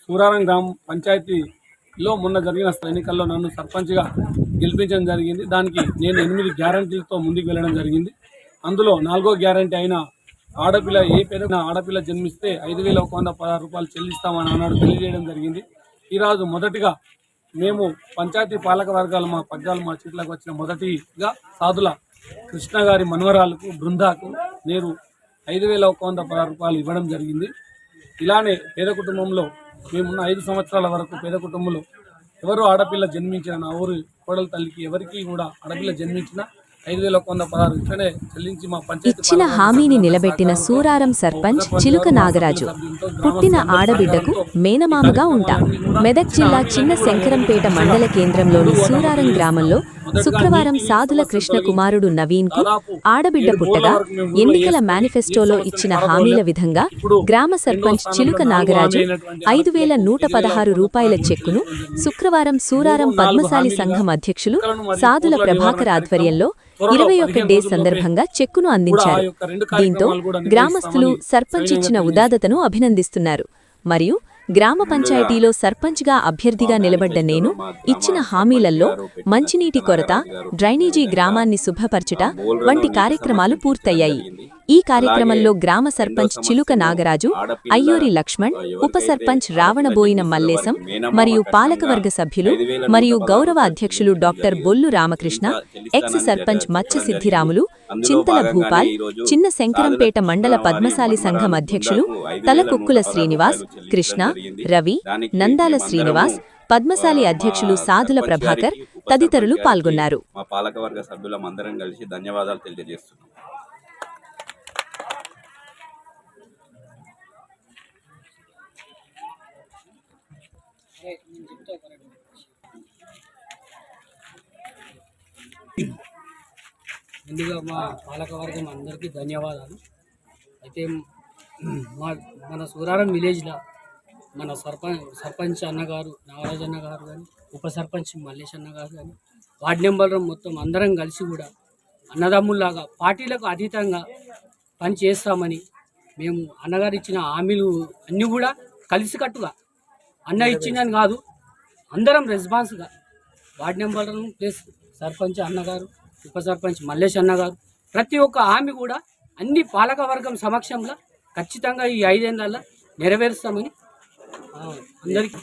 సూరారం గ్రామ పంచాయతీలో మొన్న జరిగిన ఎన్నికల్లో నన్ను సర్పంచ్గా గెలిపించడం జరిగింది. దానికి నేను 8 గ్యారంటీలతో ముందుకు వెళ్ళడం జరిగింది. అందులో 4వ గ్యారంటీ అయిన ఆడపిల్ల ఏ పేద ఆడపిల్ల జన్మిస్తే 5,116 రూపాయలు చెల్లిస్తామని ఆనాడు తెలియజేయడం జరిగింది. ఈరోజు మొదటిగా మేము పంచాయతీ పాలక వర్గాలు మా పగ్గాలు మా చేతులకు వచ్చిన మొదటిగా సాధుల కృష్ణ గారి మనవరాలకు బృందాకు నేను 5,116 రూపాయలు ఇవ్వడం జరిగింది. ఇలానే పేద కుటుంబంలో మేమున్న 5 సంవత్సరాల వరకు పేద కుటుంబంలో ఎవరు ఆడపిల్ల జన్మించిన నా ఊరు కోడల తల్లికి ఎవరికి కూడా ఆడపిల్ల జన్మించిన 5,116 ఇట్లనే చెల్లించి మా పంచాయతీ ఇచ్చిన హామీని నిలబెట్టిన సూరారం సర్పంచ్ చిలుక నాగరాజు పుట్టిన ఆడబిడ్డకు మేనమామగా ఉంటా. మెదక్ జిల్లా చిన్న శంకరంపేట మండల కేంద్రంలోని సూరారం గ్రామంలో శుక్రవారం సాధుల కృష్ణ కుమారుడు నవీన్ కు ఆడబిడ్డ పుట్టగా ఎన్నికల మేనిఫెస్టోలో ఇచ్చిన హామీల విధంగా గ్రామ సర్పంచ్ చిలుక నాగరాజు 5,116 రూపాయల చెక్కును శుక్రవారం సూరారం పద్మశాలి సంఘం అధ్యక్షులు సాధుల ప్రభాకర్ ఆధ్వర్యంలో 21 డే సందర్భంగా చెక్కును అందించారు. దీంతో గ్రామస్తులు సర్పంచ్ ఇచ్చిన ఉదాదతను అభినందిస్తున్నారు. మరియు గ్రామ పంచాయతీలో సర్పంచ్గా అభ్యర్థిగా నిలబడ్డ నేను ఇచ్చిన హామీలలో మంచినీటి కొరత, డ్రైనేజీ గ్రామాన్ని శుభ్రపరచుట వంటి కార్యక్రమాలు పూర్తయ్యాయి. ఈ కార్యక్రమంలో గ్రామ సర్పంచ్ చిలుక నాగరాజు, అయ్యూరి లక్ష్మణ్, ఉప సర్పంచ్ రావణబోయిన మల్లేశం మరియు పాలకవర్గ సభ్యులు మరియు గౌరవ అధ్యక్షులు డాక్టర్ బొల్లు రామకృష్ణ, ఎక్స్ సర్పంచ్ మచ్చ సిద్ధిరాములు, చింతల భూపాల్, చిన్న శంకరంపేట మండల పద్మశాలి సంఘం అధ్యక్షులు తలకుక్కుల శ్రీనివాస్, కృష్ణ, రవి, నందాల శ్రీనివాస్, పద్మశాలి అధ్యక్షులు సాధుల ప్రభాకర్ తదితరులు పాల్గొన్నారు. మా పాలకవర్గ సభ్యులందరం కలిసి ధన్యవాదాలు తెలియజేస్తున్నాం. ముందుగా మా పాలకవర్గం అందరికీ ధన్యవాదాలు. అయితే మన సూరారం విలేజ్లో మన సర్పంచ్ అన్నగారు నాగరాజ్ అన్న గారు కానీ, ఉప సర్పంచ్ మల్లేష్ అన్న గారు కానీ, వార్డు నెంబర్ మొత్తం అందరం కలిసి కూడా అన్నదమ్ముల్లాగా పార్టీలకు అతీతంగా పని చేస్తామని మేము అన్నగారు ఇచ్చిన హామీలు అన్నీ కూడా కలిసికట్టుగా అన్న ఇచ్చిందని కాదు, అందరం రెస్పాన్స్గా వార్డు నెంబర్ ప్లస్ సర్పంచ్ అన్నగారు, ఉప సర్పంచ్ మల్లేష్ అన్నగారు ప్రతి ఒక్క హామీ కూడా అన్ని పాలకవర్గం సమక్షంలో ఖచ్చితంగా ఈ 5 ఏళ్లలో నెరవేరుస్తామని అందరికీ